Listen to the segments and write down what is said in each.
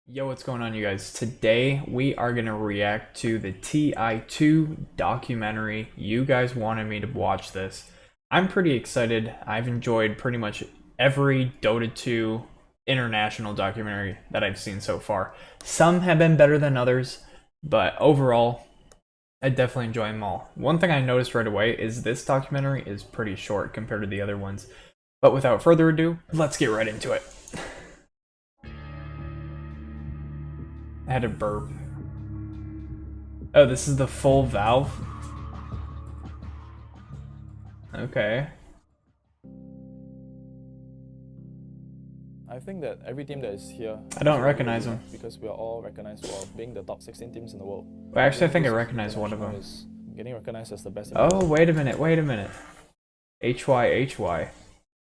Yo, what's going on, you guys? Today we are going to react to the TI2 documentary. You guys wanted me to watch this. I'm pretty excited. I've enjoyed pretty much every Dota 2 international documentary that I've seen so far. Some have been better than others, but overall, I definitely enjoy them all. One thing I noticed right away is this documentary is pretty short compared to the other ones. But without further ado, let's get right into it. I had to burp. Oh, this is the full valve? Okay. I think that every team that is here, I don't recognize them. because we are all recognized for being the top 16 teams in the world. Well, actually, I think I recognize one of them. Is getting recognized as the best. In the Oh, world. wait a minute, wait a minute. HYHY.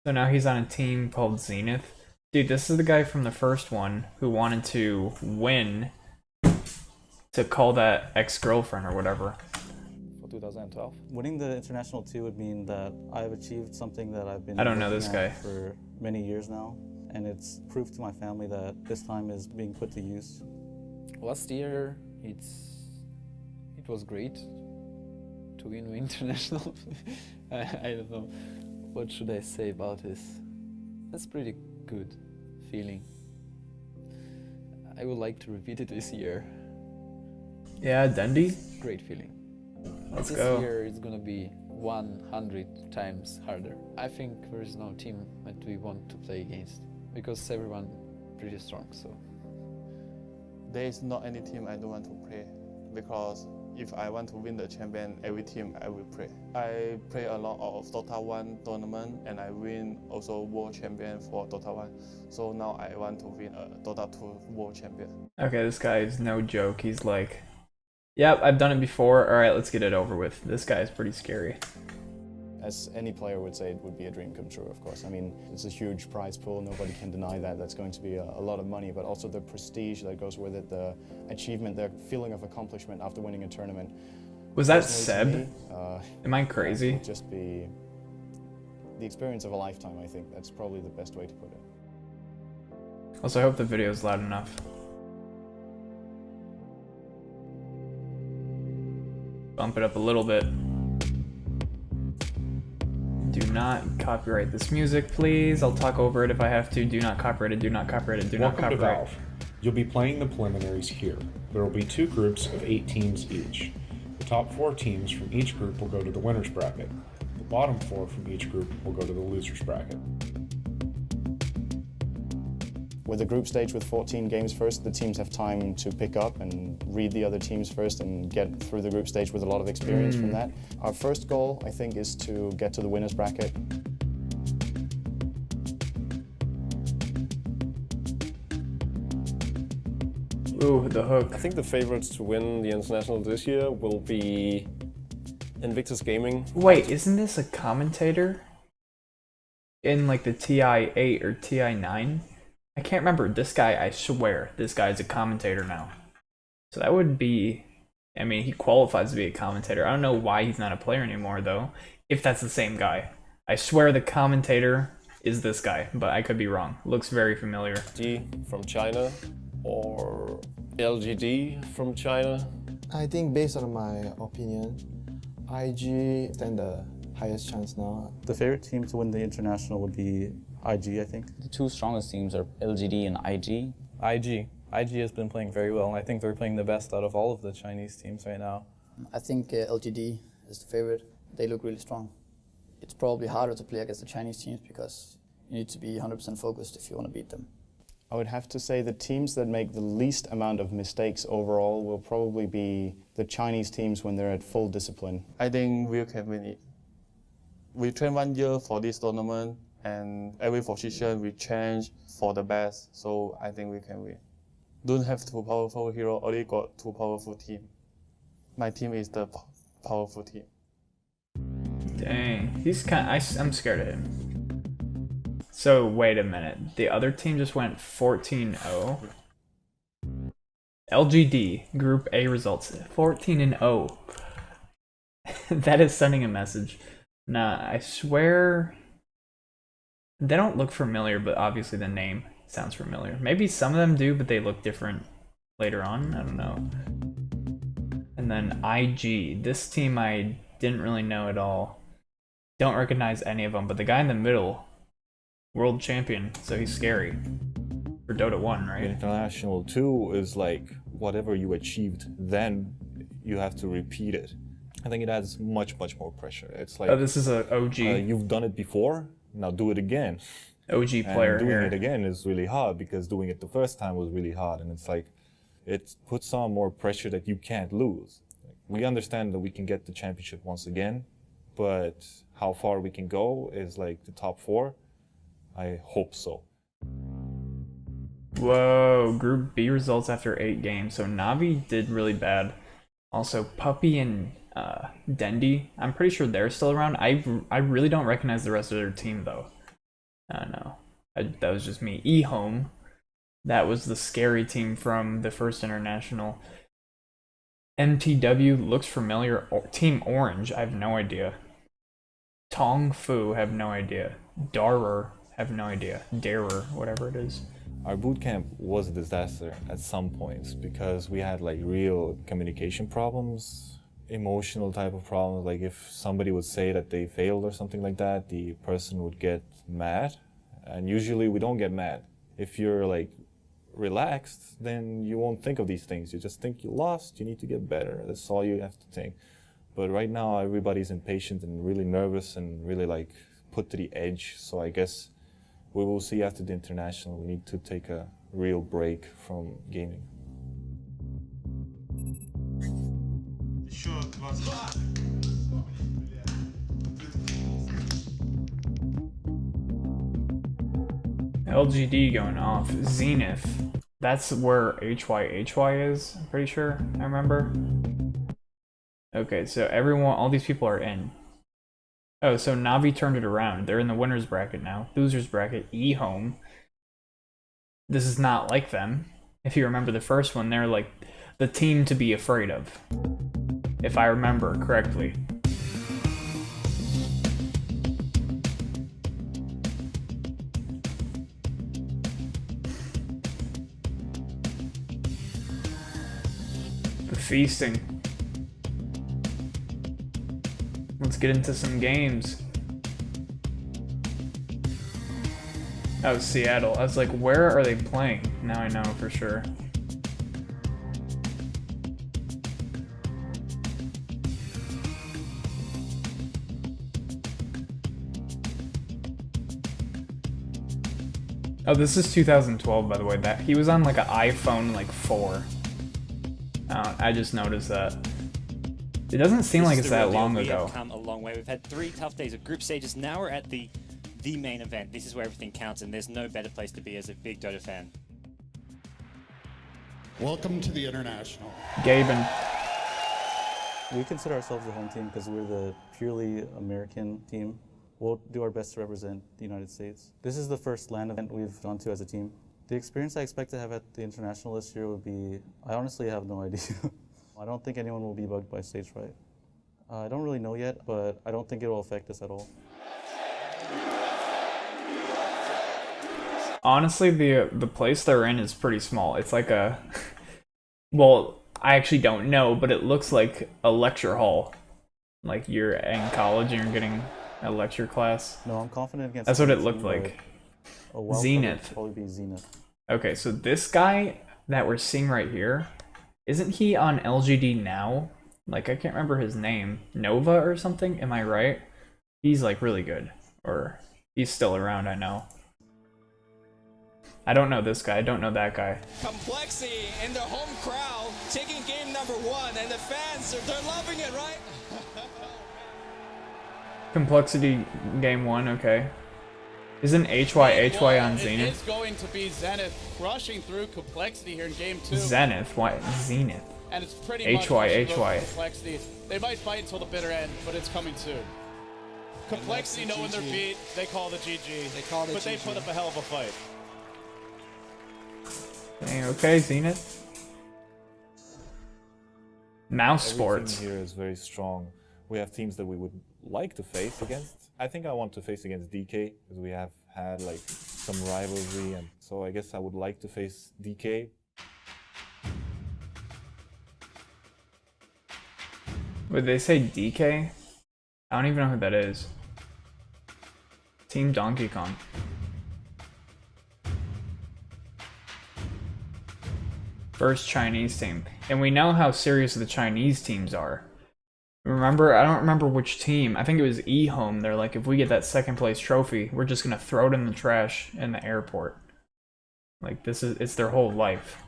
So now he's on a team called Zenith. Dude, this is the guy from the first one who wanted to win to call that ex-girlfriend or whatever. For 2012. Winning the international 2 would mean that I've achieved something that I've been I don't know working this at guy. for many years now, and it's proof to my family that this time is being put to use. Last year it was great to win international. I don't know what should I say about this. That's pretty good feeling. I would like to repeat it this year. Yeah, Dundee? Great feeling. Let's this go. year it's gonna be 100 times harder. I think there is no team that we want to play against because everyone pretty strong. So There is not any team I don't want to play, because if I want to win the champion, every team I will play. I play a lot of Dota 1 tournament and I win also world champion for Dota 1. So now I want to win a Dota 2 world champion. Okay, this guy is no joke. He's like, yep, I've done it before. Alright, let's get it over with. This guy is pretty scary. As any player would say, it would be a dream come true, of course. I mean, it's a huge prize pool, nobody can deny that. That's going to be a lot of money, but also the prestige that goes with it, the achievement, the feeling of accomplishment after winning a tournament. Was that Personally, to Seb? me, Am I crazy? It would just be the experience of a lifetime, I think. That's probably the best way to put it. Also, I hope the video is loud enough. Bump it up a little bit. Do not copyright this music, please. I'll talk over it if I have to. Do not copyright it, do not copyright it, do not Welcome to copyright. Valve. You'll be playing the preliminaries here. There will be 2 groups of 8 teams each. The top 4 teams from each group will go to the winner's bracket. The bottom 4 from each group will go to the loser's bracket. With a group stage with 14 games first, the teams have time to pick up and read the other teams first and get through the group stage with a lot of experience from that. Our first goal, I think, is to get to the winner's bracket. Ooh, the hook. I think the favorites to win the international this year will be Invictus Gaming. Wait, isn't this a commentator? In like the TI-8 or TI-9? I can't remember. This guy, I swear, this guy's a commentator now. So that would be, I mean, he qualifies to be a commentator. I don't know why he's not a player anymore, though, if that's the same guy. I swear the commentator is this guy, but I could be wrong. Looks very familiar. G from China or LGD from China. I think based on my opinion, IG stand the highest chance now. The favorite team to win the international would be IG, I think. The 2 strongest teams are LGD and IG. IG has been playing very well, and I think they're playing the best out of all of the Chinese teams right now. I think LGD is the favorite. They look really strong. It's probably harder to play against the Chinese teams because you need to be 100% focused if you want to beat them. I would have to say the teams that make the least amount of mistakes overall will probably be the Chinese teams when they're at full discipline. I think we can win it. We train 1 year for this tournament and every position we change for the best. So I think we can win. Don't have 2 powerful heroes, only got 2 powerful team. My team is the powerful team. Dang, he's kind of, I'm scared of him. So wait a minute, the other team just went 14-0. LGD Group A results 14-0. That is sending a message. Nah, I swear they don't look familiar, but obviously the name. sounds familiar. Maybe some of them do, but they look different later on. I don't know. And then IG. This team I didn't really know at all. Don't recognize any of them, but the guy in the middle, world champion, so he's scary. For Dota 1, right? International 2 is like whatever you achieved then, you have to repeat it. I think it adds much more pressure. It's like, oh, this is a OG. You've done it before, now do it again. OG player and doing here. it again is really hard because doing it the first time was really hard, and it's like it puts on more pressure that you can't lose. We understand that we can get the championship once again, but how far we can go is like the top 4. I hope so. Whoa, Group B results after 8 games. So Navi did really bad. Also, Puppy and Dendy, I'm pretty sure they're still around. I really don't recognize the rest of their team though. I don't know. That was just me. eHome, that was the scary team from the first international. MTW looks familiar. Team Orange, I have no idea. Tong Fu, have no idea. Darer, have no idea. Darer, whatever it is. Our bootcamp was a disaster at some points because we had like real communication problems, emotional type of problems. Like if somebody would say that they failed or something like that, the person would get mad. And usually we don't get mad. If you're like relaxed, then you won't think of these things. You just think you lost, you need to get better. That's all you have to think. But right now everybody's impatient and really nervous and really like put to the edge. So I guess we will see after the international. We need to take a real break from gaming. LGD going off. Zenith. That's where HY is, I'm pretty sure. I remember. Okay, so all these people are in. Oh, so Navi turned it around. They're in the winner's bracket now. Loser's bracket, eHome. This is not like them. If you remember the first one, they're like the team to be afraid of. If I remember correctly. The feasting. Let's get into some games. Oh, Seattle. I was like, where are they playing? Now I know for sure. Oh, this is 2012, by the way. That he was on like an iPhone like 4. I just noticed that. It doesn't seem like it's that long ago. We have come a long way. We've had 3 tough days of group stages. Now we're at the main event. This is where everything counts, and there's no better place to be as a big Dota fan. Welcome to the International. Gaben. We consider ourselves the home team because we're the purely American team. We'll do our best to represent the United States. This is the first LAN event we've gone to as a team. The experience I expect to have at the International this year would be, I honestly have no idea. I don't think anyone will be bugged by stage fright. I don't really know yet, but I don't think it will affect us at all. Honestly, the place they're in is pretty small. It's like a... Well, I actually don't know, but it looks like a lecture hall. Like you're in college and you're getting a lecture class. No, I'm confident against... That's what it looked like. Zenith. Probably be Zenith. Okay, so this guy that we're seeing right here, isn't he on LGD now? Like, I can't remember his name. Nova or something? Am I right? He's like really good. Or he's still around, I know. I don't know this guy. I don't know that guy. Complexity in the home crowd taking game number 1, and the fans, they're loving it, right? Complexity game 1, okay. Isn't HY on Zenith? It's going to be Zenith crushing through Complexity here in game 2. Zenith? Why? Zenith. And it's pretty much HY. Complexity. They might fight until the bitter end, but it's coming soon. Complexity know when they're beat, they call the GG. They call it but GG. they put up a hell of a fight. Dang, okay, Zenith. Mouse Sports. Everything here is very strong. We have teams that we would like to face against. I think I want to face against DK because we have had like some rivalry, and so I guess I would like to face DK. Would they say DK? I don't even know who that is. Team Donkey Kong. First Chinese team. And we know how serious the Chinese teams are. Remember, I don't remember which team. I think it was eHome. They're like, if we get that second place trophy, we're just gonna throw it in the trash in the airport. Like, it's their whole life.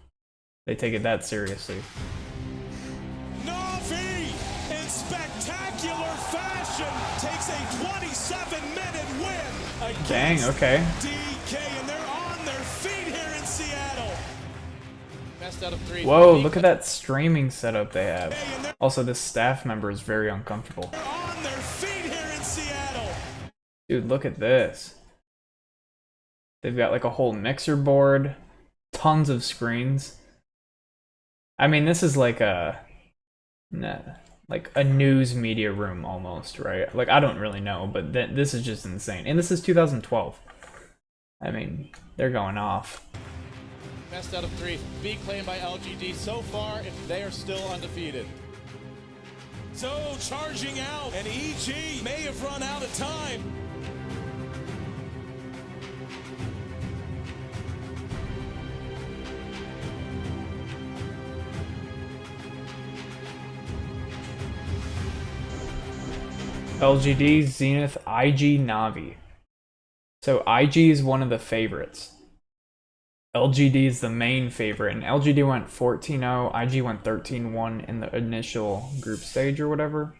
They take it that seriously. Navi, in spectacular fashion, takes a 27-minute win against Dang, okay. DK, and they're on their feet here in Seattle. Best out of 3. Whoa, look at that streaming setup they have. Also, this staff member is very uncomfortable. They're on their feet here in Seattle. Dude, look at this. They've got like a whole mixer board, tons of screens. I mean, this is like a news media room almost, right? Like, I don't really know, but this is just insane. And this is 2012. I mean, they're going off. Best out of 3. Big claim by LGD so far, if they are still undefeated. So charging out, and EG may have run out of time. LGD, Zenith, IG, Navi. So IG is one of the favorites. LGD is the main favorite, and LGD went 14-0, IG went 13-1 in the initial group stage or whatever.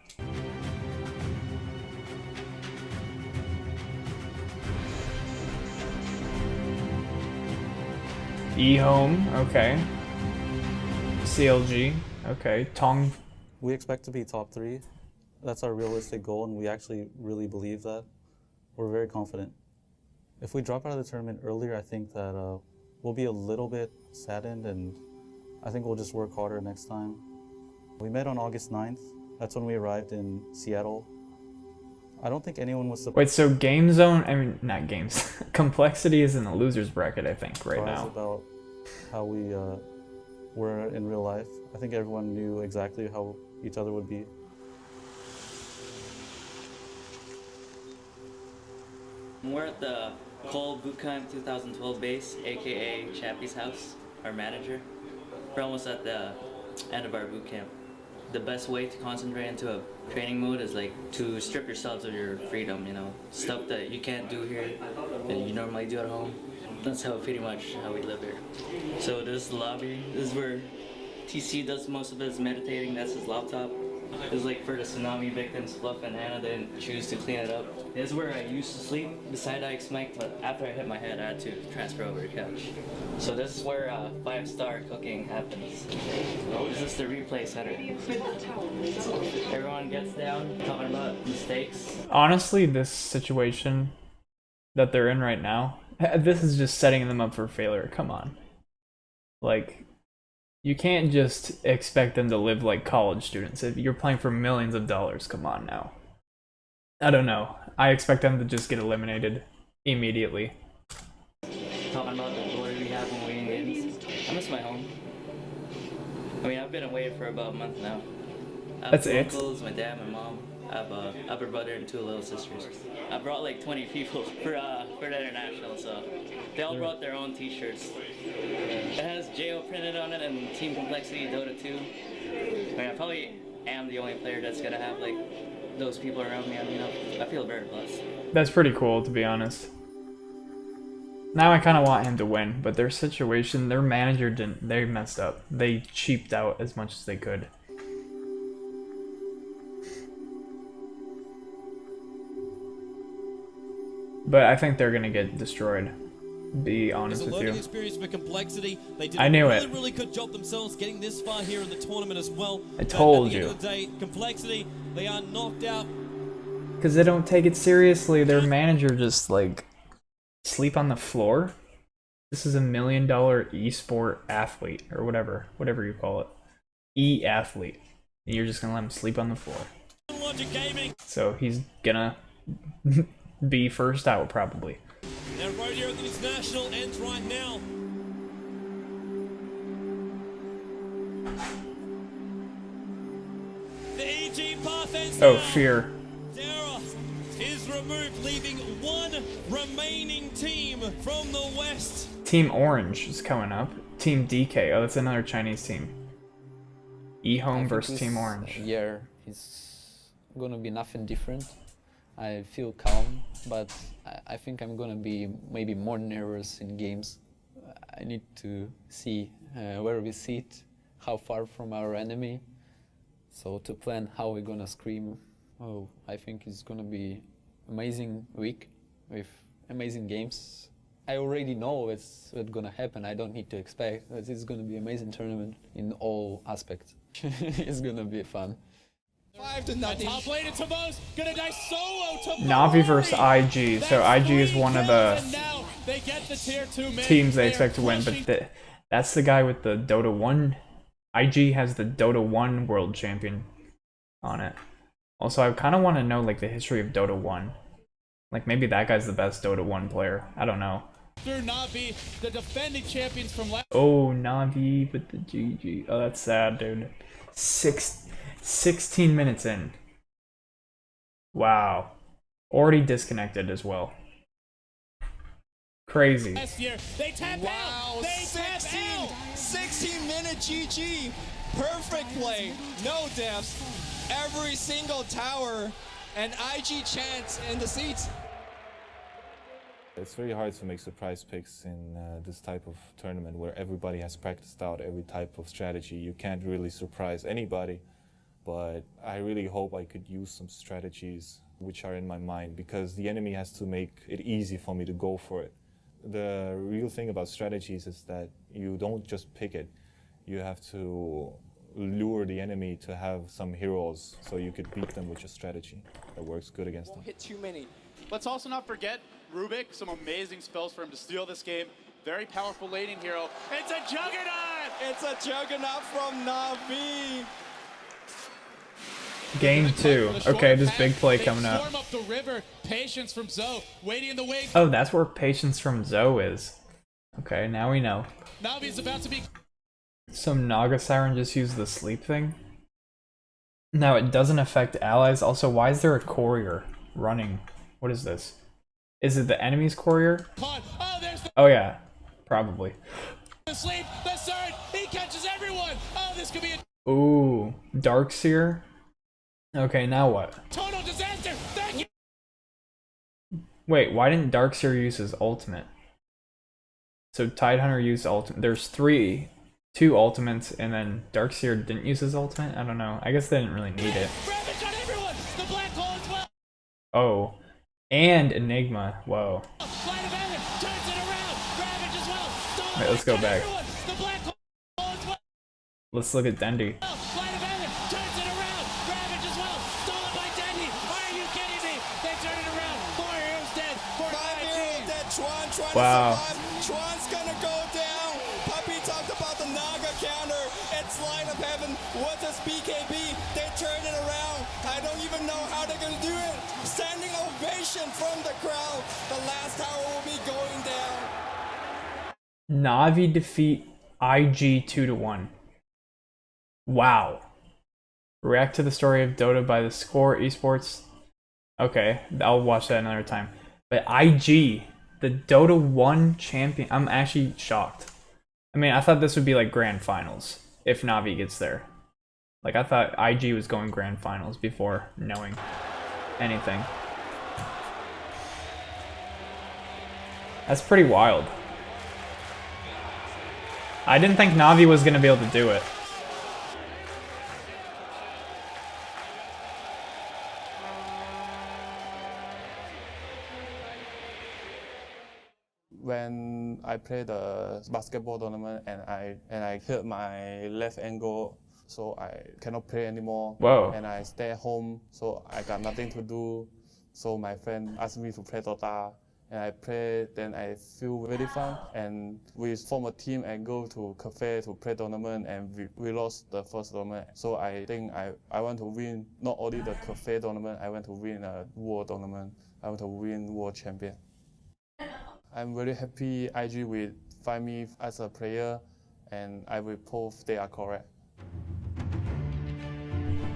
eHome, okay. CLG, okay. Tong. We expect to be top 3. That's our realistic goal, and we actually really believe that. We're very confident. If we drop out of the tournament earlier, I think that we'll be a little bit saddened, and I think we'll just work harder next time. We met on August 9th. That's when we arrived in Seattle. I don't think anyone was surprised. Wait, so Game Zone, I mean, not games. Complexity is in the loser's bracket, I think, right now. About how we were in real life. I think everyone knew exactly how each other would be. We're at the Cole Bootcamp 2012 base, aka Chappie's house, our manager. We're almost at the end of our bootcamp. The best way to concentrate into a training mode is like to strip yourselves of your freedom, you know, stuff that you can't do here that you normally do at home. That's pretty much how we live here. So this is the lobby. This is where TC does most of his meditating. That's his laptop. This is like for the tsunami victims. Fluff and Hannah didn't choose to clean it up. This is where I used to sleep beside Ike's mic, but after I hit my head, I had to transfer over to couch. So this is where 5-star cooking happens. This is the replay center. Everyone gets down, talking about mistakes. Honestly, this situation that they're in right now, this is just setting them up for failure. Come on. Like, you can't just expect them to live like college students. If you're playing for millions of dollars, come on now. I don't know. I expect them to just get eliminated immediately. Talking about the glory we have when we win games. I miss my home. I mean, I've been away for about a month now. I have That's it? uncles, my dad, my mom. I have a older brother and 2 little sisters. I brought like 20 people for the international, so they all brought their own t-shirts. It has JO printed on it and Team Complexity Dota 2. I mean, I probably am the only player that's gonna have like those people around me. I mean, I feel very blessed. That's pretty cool, to be honest. Now I kind of want him to win, but their situation, their manager they messed up. They cheaped out as much as they could. But I think they're gonna get destroyed. Be honest with you. Experience for Complexity. They did I knew a it. really good job themselves getting this far here in the tournament as well. I told But at the you. end of the day, Complexity, they are knocked out. Because they don't take it seriously. Their manager just like sleep on the floor. This is $1 million esport athlete or whatever you call it. E-athlete. And you're just gonna let him sleep on the floor. So he's gonna be first out probably. Their road here at the International ends right now. The EG path ends Oh, now. fear. Dara is removed, leaving one remaining team from the West. Team Orange is coming up. Team DK. Oh, that's another Chinese team. E-Home versus Team Orange. Year is gonna be nothing different. I feel calm, but I think I'm gonna be maybe more nervous in games. I need to see where we sit, how far from our enemy. So to plan how we're gonna scream, I think it's gonna be amazing week with amazing games. I already know what's gonna happen. I don't need to expect. It's gonna be amazing tournament in all aspects. It's gonna be fun. 5-0. Top lane into Mo's gonna die solo to Navi versus IG. So IG is one of the they get the tier 2 teams they expect to win, but that's the guy with the Dota 1. IG has the Dota 1 World Champion on it. Also, I kind of want to know like the history of Dota 1. Like maybe that guy's the best Dota 1 player. I don't know. Through Navi, the defending champions from last. Oh, Navi with the GG. Oh, that's sad, dude. 16 minutes in. Wow. Already disconnected as well. Crazy. Last year, they tap out. They 16-minute GG. Perfect play. No deaths. Every single tower. And IG chance in the seats. It's very hard to make surprise picks in this type of tournament where everybody has practiced out every type of strategy. You can't really surprise anybody, but I really hope I could use some strategies which are in my mind because the enemy has to make it easy for me to go for it. The real thing about strategies is that you don't just pick it. You have to lure the enemy to have some heroes so you could beat them with your strategy that works good against them. Hit too many. Let's also not forget Rubik, some amazing spells for him to steal this game. Very powerful laning hero. It's a juggernaut! It's a juggernaut from Navi. Game 2. Okay, this big play coming up. Storm up the river. Patience from Zoe, waiting in the wings. Oh, that's where Patience from Zoe is. Okay, now we know. Navi's about to be. So Naga Siren just used the sleep thing? Now it doesn't affect allies. Also, why is there a courier running? What is this? Is it the enemy's courier? Oh yeah, probably. The sleep, the surge, he catches everyone. Oh, this could be a Ooh, Darkseer. Okay, now what? total disaster. Thank you. Wait, why didn't Darkseer use his ultimate? So Tidehunter used ultimate. There's two ultimates, and then Darkseer didn't use his ultimate? I don't know. I guess they didn't really need it. Ravage on everyone. The black hole as well. Oh, and Enigma. Whoa. Light of Heaven turns it around. Ravage as well. Wait, let's go back. The black hole as well. Let's look at Dendi. Light of Heaven turns it around. Ravage as well. Stolen by Dendi. Are you kidding me? They turn it around. 4 heroes dead. 5 heroes dead. Chuan trying Wow. to survive. Chuan's gonna go down. Puppy talked about the Naga counter. It's Light of Heaven. What's this BKB? They turn it around. I don't even know how they're gonna do it. Standing ovation from the crowd. The last tower will be going down. Navi defeat IG 2-1. Wow. React to the story of Dota by the Score Esports. Okay, I'll watch that another time. But IG, the Dota 1 champion, I'm actually shocked. I mean, I thought this would be like grand finals if Navi gets there. Like, I thought IG was going grand finals before knowing anything. That's pretty wild. I didn't think Navi was going to be able to do it. When I played the basketball tournament and I hurt my left ankle, so I cannot play anymore. Whoa. And I stay at home, so I got nothing to do. So my friend asked me to play Dota, and I play. Then I feel very fun, and we form a team and go to cafe to play tournament, and we lost the first tournament. So I think I want to win not only the cafe tournament, I want to win a world tournament. I want to win world champion. I'm very happy IG will find me as a player, and I will prove they are correct.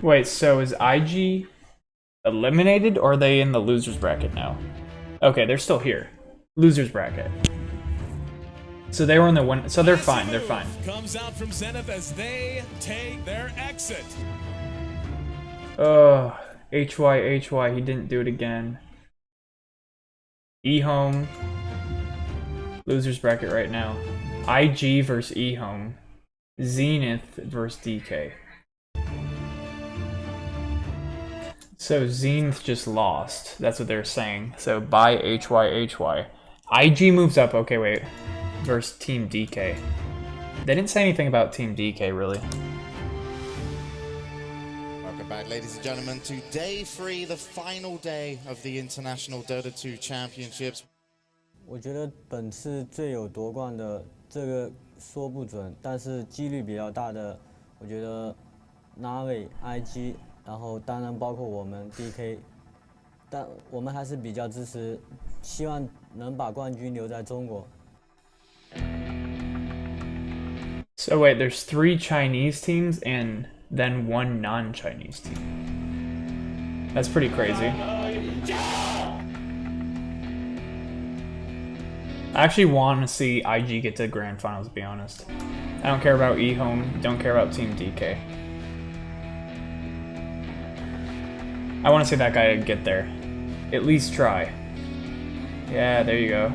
Wait, so is IG eliminated or are they in the losers bracket now? Okay, they're still here. Losers bracket. So they were in the one, so they're fine, they're fine. Comes out from Zenith as they take their exit. Oh, HY, he didn't do it again. E-Home. Losers bracket right now. IG versus E-Home. Zenith versus DK. So Zenith just lost. That's what they're saying. So bye HY. IG moves up. Okay, wait. Versus Team DK. They didn't say anything about Team DK, really. Welcome back, ladies and gentlemen, to day 3, the final day of the International Dota 2 Championships. 我觉得本次最有夺冠的这个说不准，但是几率比较大的，我觉得 Navi、IG， 然后当然包括我们 DK， 但我们还是比较支持，希望能把冠军留在中国。So wait, there's 3 Chinese teams and then 1 non-Chinese team. That's pretty crazy. I actually want to see IG get to Grand Finals, to be honest. I don't care about E-Home, don't care about Team DK. I want to see that guy get there. At least try. Yeah, there you go.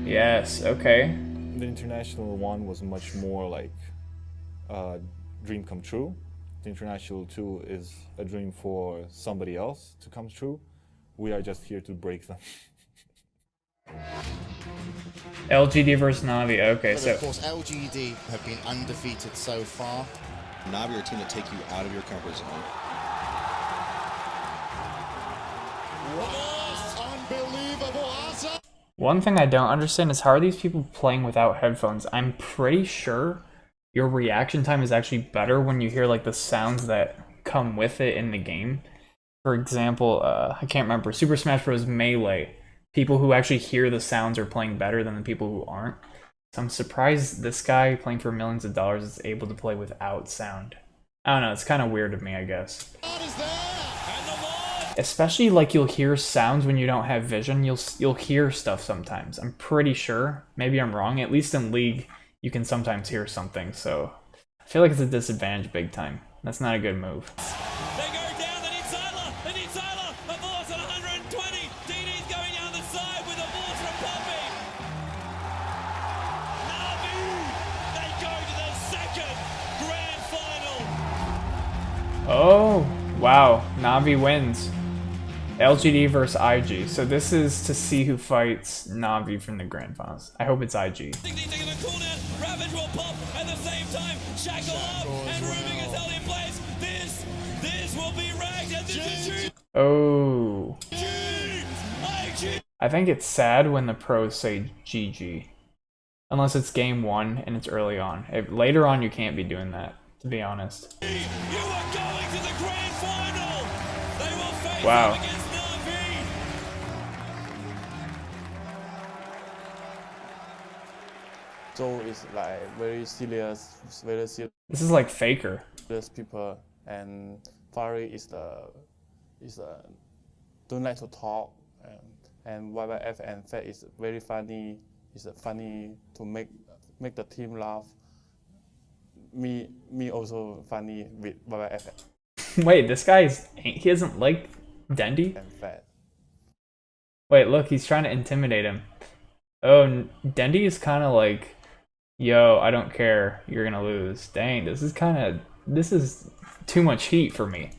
Yes, okay. The international one was much more like a dream come true. The international 2 is a dream for somebody else to come true. We are just here to break them. LGD versus Navi, okay, But so... of course, LGD have been undefeated so far. Navi are a team that take you out of your comfort zone. Unbelievable answer! One thing I don't understand is how are these people playing without headphones? I'm pretty sure your reaction time is actually better when you hear like the sounds that come with it in the game. For example, I can't remember, Super Smash Bros. Melee. People who actually hear the sounds are playing better than the people who aren't. So I'm surprised this guy playing for millions of dollars is able to play without sound. I don't know, it's kind of weird to me, I guess. Especially like you'll hear sounds when you don't have vision. You'll hear stuff sometimes. I'm pretty sure. Maybe I'm wrong. At least in League, you can sometimes hear something. So I feel like it's a disadvantage big time. That's not a good move. They go down, they need Siler, a force at 120. DD's going down the side with a force from Poppy. Navi, they go to the second grand final. Oh, wow. Navi wins. LGD versus IG. So this is to see who fights Navi from the Grand Finals. I hope it's IG. Ravage will pop at the same time. Shackle up and Rubik is held in place. This will be ragged and this is Oh. I think it's sad when the pros say GG. Unless it's game 1 and it's early on. Later on you can't be doing that, to be honest. You are going to the grand final. They will face Wow. against Navi. Joe is like very serious. This is like Faker. Serious people, and Fari is don't like to talk, and YYF and Fed is very funny. It's funny to make the team laugh. Me also funny with YYF. Wait, this guy's he doesn't like Dendy? And Fed. Wait, look, he's trying to intimidate him. Oh, Dendy is kind of like, yo, I don't care, you're gonna lose. Dang, this is too much heat for me.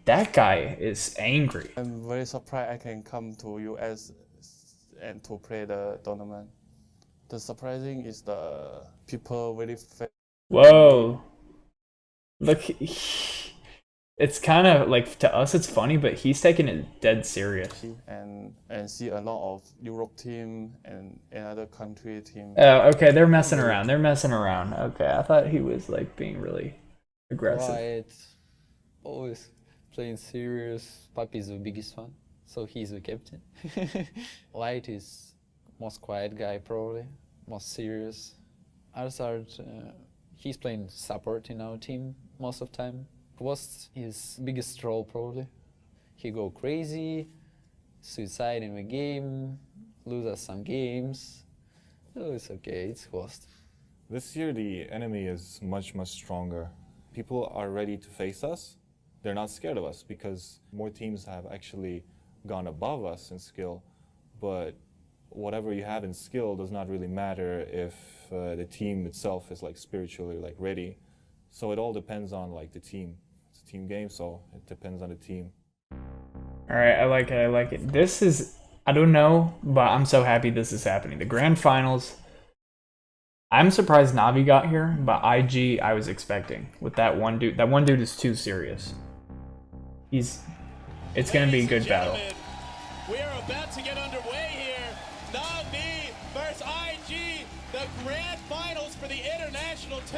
That guy is angry. I'm very surprised I can come to US and to play the tournament. The surprising is the people very Whoa. Look, it's kind of like, to us it's funny, but he's taking it dead serious. and see a lot of Europe team and another country team. Oh, okay, they're messing around. Okay, I thought he was like being really aggressive. Quiet, always playing serious. Papi is the biggest fan, so he's the captain. Light is most quiet guy probably, most serious. Arzard, he's playing support in our team most of the time. What's his biggest role probably? He go crazy, suicide in the game, lose us some games. Oh, it's okay, it's host. This year the enemy is much stronger. People are ready to face us. They're not scared of us because more teams have actually gone above us in skill, but whatever you have in skill does not really matter if the team itself is like spiritually like ready. So it all depends on like the team. It's a team game, so it depends on the team. All right, I like it. This is, I don't know, but I'm so happy this is happening. The grand finals. I'm surprised Navi got here, but IG I was expecting with that one dude. That one dude is too serious. It's gonna be a good battle. We are about to get underway here. Navi versus IG, the grand finals for the International 2.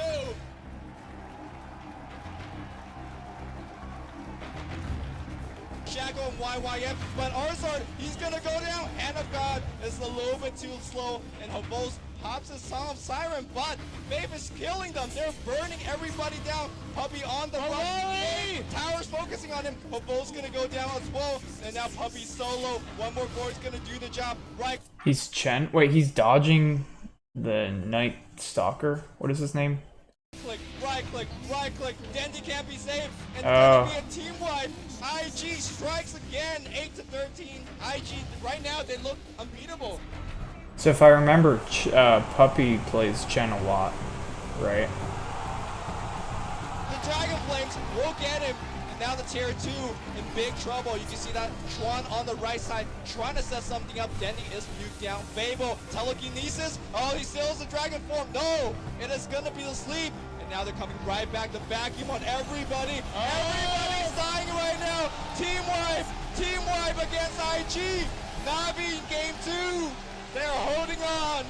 Shaco and YYF, but Arzard, he's gonna go down. Hand of God is a little bit too slow, and Habos pops his Song of Siren, but Babe is killing them. They're burning everybody down. Puppy on the run. Tower's focusing on him. Habos gonna go down as well, and now Puppy solo. One more board's gonna do the job. Right. He's Chen. Wait, he's dodging the Night Stalker. What is his name? Click, right click. Dendy can't be saved, and Oh. it's gonna be a team wipe. IG strikes again, 8-13. IG right now they look unbeatable. So if I remember, Puppy plays Chen a lot, right? The Dragon Flames will get him, and now the tier 2 in big trouble. You can see that Chuan on the right side trying to set something up. Dendy is nuked down. Fable, telekinesis. Oh, he still has the dragon form. No, it is gonna be the sleep. And now they're coming right back. The vacuum on everybody. Everybody's dying right now. Team wipe against IG. Navi in game 2. They're holding on.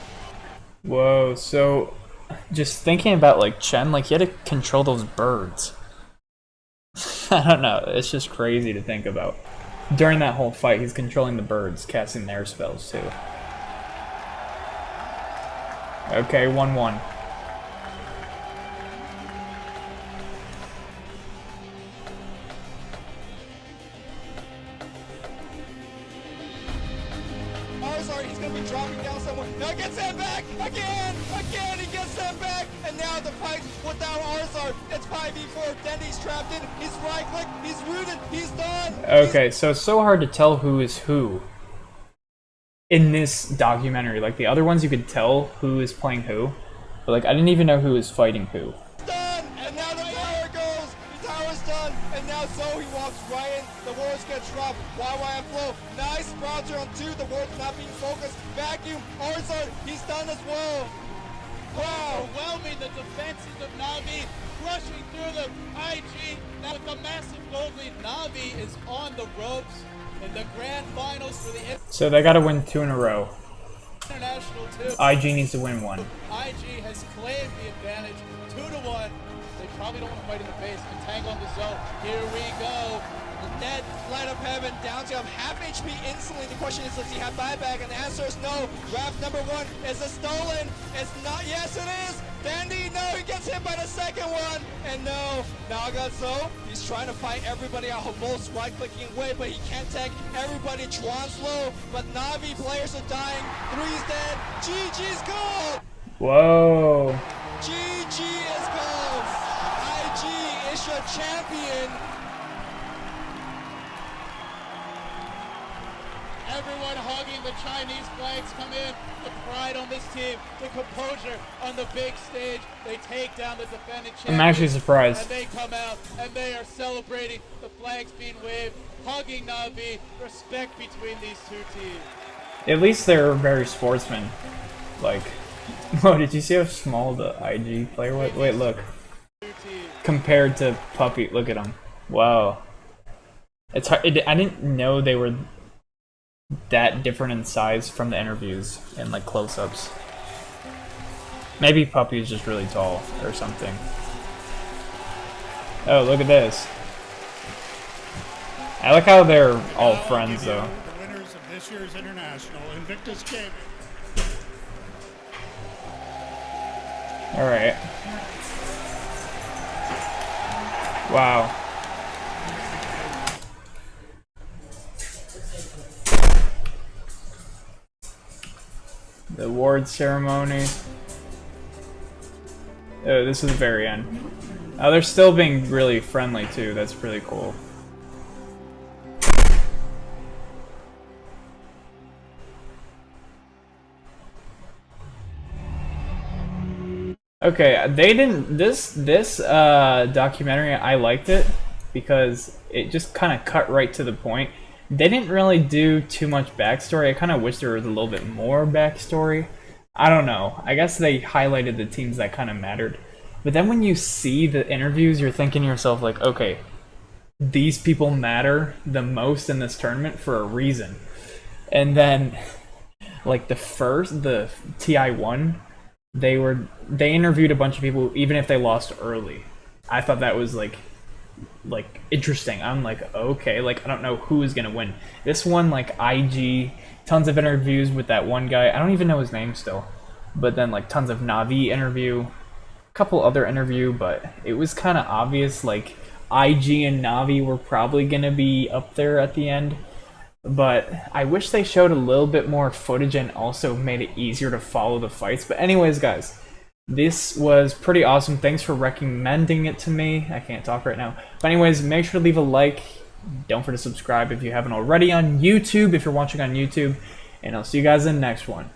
Whoa, so just thinking about like Chen, like he had to control those birds. I don't know, it's just crazy to think about. During that whole fight, he's controlling the birds, casting their spells too. Okay, 1-1. Arzard, he's gonna be dropping down somewhere. Now gets sent back again. He gets sent back, and now the fight without Arzard. It's 5v4. Dendy's trapped in. He's right click. He's rooted. He's done. Okay, so it's so hard to tell who is who in this documentary. Like the other ones, you could tell who is playing who, but like I didn't even know who is fighting who. Done, and now the tower goes. The tower's done, and now Zoe walks right in. The wards get dropped. YY flow. Nice Sprouter on 2. The wards not being focused. Vacuum. Arzard, he's done as well. Wow. Overwhelming the defenses of Navi, rushing through them. IG, now with the massive gold lead, Navi is on the ropes in the grand finals for the So they gotta win 2 in a row. International 2. IG needs to win 1. IG has claimed the advantage, 2-1. They probably don't want to fight in the base. Entangle on the zone. Here we go. The dead light of heaven down to half HP instantly. The question is, does he have buyback? And the answer is no. Draft number 1 is it stolen? It's not. Yes, it is. Dandy, no, he gets hit by the second one. And no, Nagazo, he's trying to fight everybody out. Both right clicking away, but he can't tag everybody. Tron's low, but Navi players are dying. 3's dead. GG's gold. Whoa. GG is gold. IG is your champion. Everyone hugging the Chinese flags come in. The pride on this team, the composure on the big stage. They take down the defending champions. I'm actually surprised. And they come out and they are celebrating. The flags being waved, hugging Navi. Respect between these two teams. At least they're very sportsman. Like, whoa, did you see how small the IG player was? Wait, look. Compared to Puppy, look at him. Wow. It's hard. I didn't know they were that different in size from the interviews and like close-ups. Maybe Puppy is just really tall or something. Oh, look at this. I like how they're all friends though. The winners of this year's International, Invictus Gaming. Alright. Wow. The award ceremony. Oh, this is the very end. Oh, they're still being really friendly too. That's really cool. Okay, they didn't. This documentary, I liked it because it just kind of cut right to the point. They didn't really do too much backstory. I kind of wish there was a little bit more backstory. I don't know. I guess they highlighted the teams that kind of mattered. But then when you see the interviews, you're thinking to yourself like, okay, these people matter the most in this tournament for a reason. And then, like the TI1, they interviewed a bunch of people even if they lost early. I thought that was like interesting. I'm like, okay, like I don't know who is gonna win. This one, like IG, tons of interviews with that one guy. I don't even know his name still. But then like tons of Navi interview, a couple other interview, but it was kind of obvious like IG and Navi were probably gonna be up there at the end. But I wish they showed a little bit more footage and also made it easier to follow the fights. But anyways, guys, this was pretty awesome. Thanks for recommending it to me. I can't talk right now. But anyways, make sure to leave a like. Don't forget to subscribe if you haven't already on YouTube, if you're watching on YouTube. And I'll see you guys in the next one.